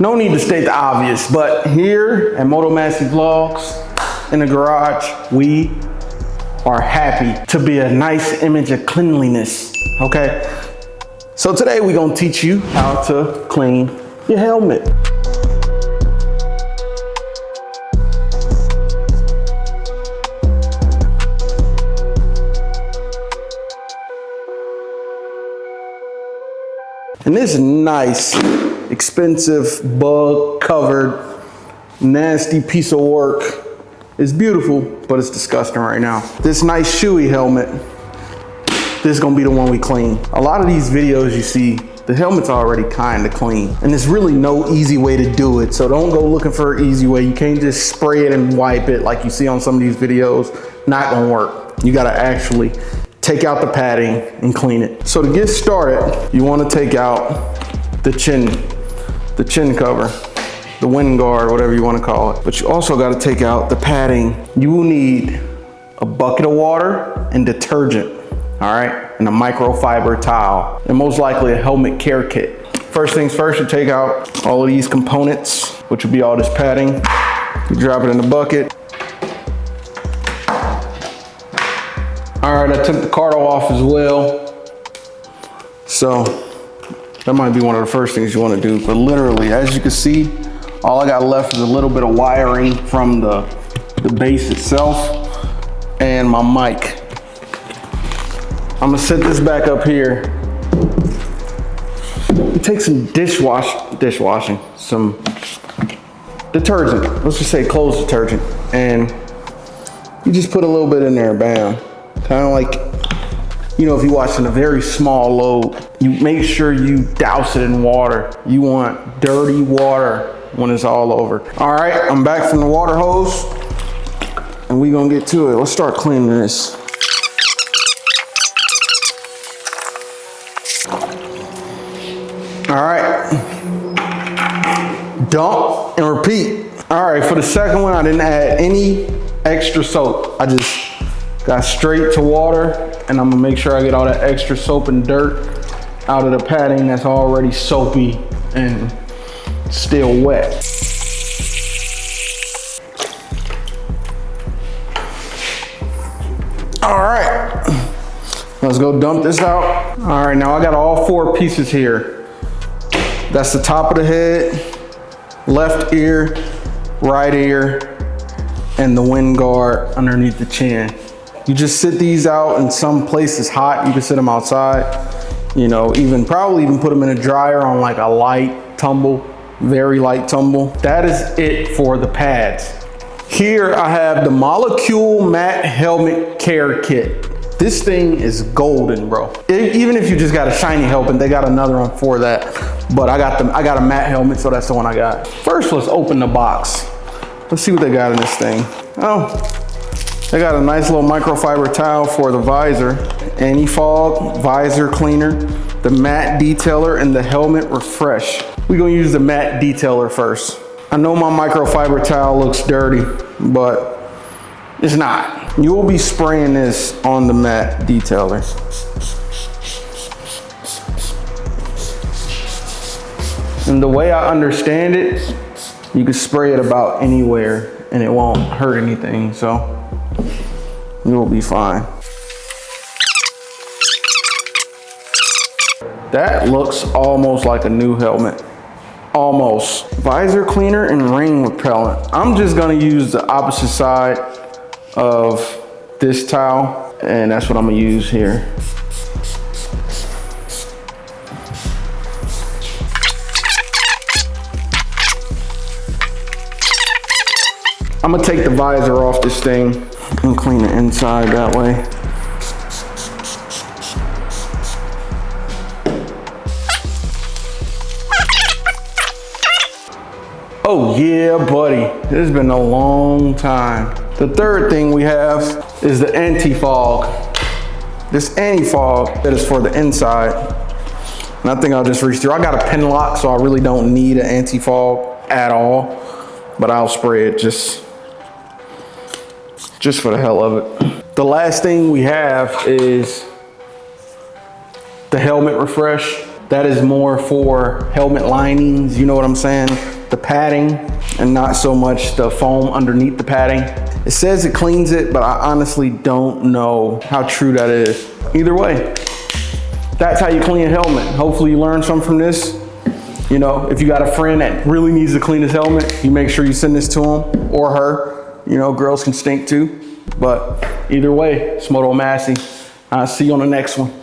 No need to state the obvious, but here at Moto Massey Vlogs in the garage, we are happy to be a nice image of cleanliness, okay? So today we're gonna teach you how to clean your helmet. And this nice, expensive, bug-covered, nasty piece of work is beautiful, but it's disgusting right now. This nice shoey helmet, this is gonna be the one we clean. A lot of these videos you see, the helmet's already kinda clean, and there's really no easy way to do it, so don't go looking for an easy way. You can't just spray it and wipe it like you see on some of these videos. Not gonna work. You gotta actually take out the padding and clean it. So to get started, you wanna take out the chin cover, the wind guard, whatever you wanna call it. But you also gotta take out the padding. You will need a bucket of water and detergent, all right? And a microfiber towel, and most likely a helmet care kit. First things first, you take out all of these components, which would be all this padding. You drop it in the bucket. All right, I took the cardo off as well. So that might be one of the first things you want to do. But literally, as you can see, all I got left is a little bit of wiring from the base itself and my mic. I'm gonna set this back up here. You take some dishwashing, some detergent. Let's just say clothes detergent, and you just put a little bit in there, bam. Kind of like, you know, if you're watching a very small load, you make sure you douse it in water. You want dirty water when it's all over. All right, I'm back from the water hose, and we're gonna get to it. Let's start cleaning this. All right, dump and repeat. All right, for the second one, I didn't add any extra soap. I just got straight to water, and I'm gonna make sure I get all that extra soap and dirt out of the padding that's already soapy and still wet. All right, let's go dump this out. All right, now I got all 4 pieces here. That's the top of the head, left ear, right ear, and the wind guard underneath the chin. You just sit these out in some places hot. You can sit them outside, you know, probably even put them in a dryer on like a light tumble, very light tumble. That is it for the pads. Here I have the Molecule Matte Helmet Care Kit. This thing is golden, bro. Even if you just got a shiny helmet, they got another one for that. But I got a matte helmet, so that's the one I got. First, let's open the box. Let's see what they got in this thing. Oh. They got a nice little microfiber towel for the visor, anti-fog, visor cleaner, the matte detailer, and the helmet refresh. We're gonna use the matte detailer first. I know my microfiber towel looks dirty, but it's not. You will be spraying this on the matte detailer. And the way I understand it, you can spray it about anywhere and it won't hurt anything, so you'll be fine. That looks almost like a new helmet. Almost. Visor cleaner and rain repellent. I'm just gonna use the opposite side of this towel, and that's what I'm gonna use here. I'm gonna take the visor off this thing and clean the inside that way. Oh yeah, buddy. This has been a long time. The third thing we have is the anti-fog. This anti-fog that is for the inside. And I think I'll just reach through. I got a pen lock, so I really don't need an anti-fog at all. But I'll spray it just for the hell of it. The last thing we have is the helmet refresh. That is more for helmet linings, you know what I'm saying? The padding, and not so much the foam underneath the padding. It says it cleans it, but I honestly don't know how true that is. Either way, that's how you clean a helmet. Hopefully you learned something from this. You know, if you got a friend that really needs to clean his helmet, you make sure you send this to him or her. You know, girls can stink too. But either way, it's Moto Massey. I'll see you on the next one.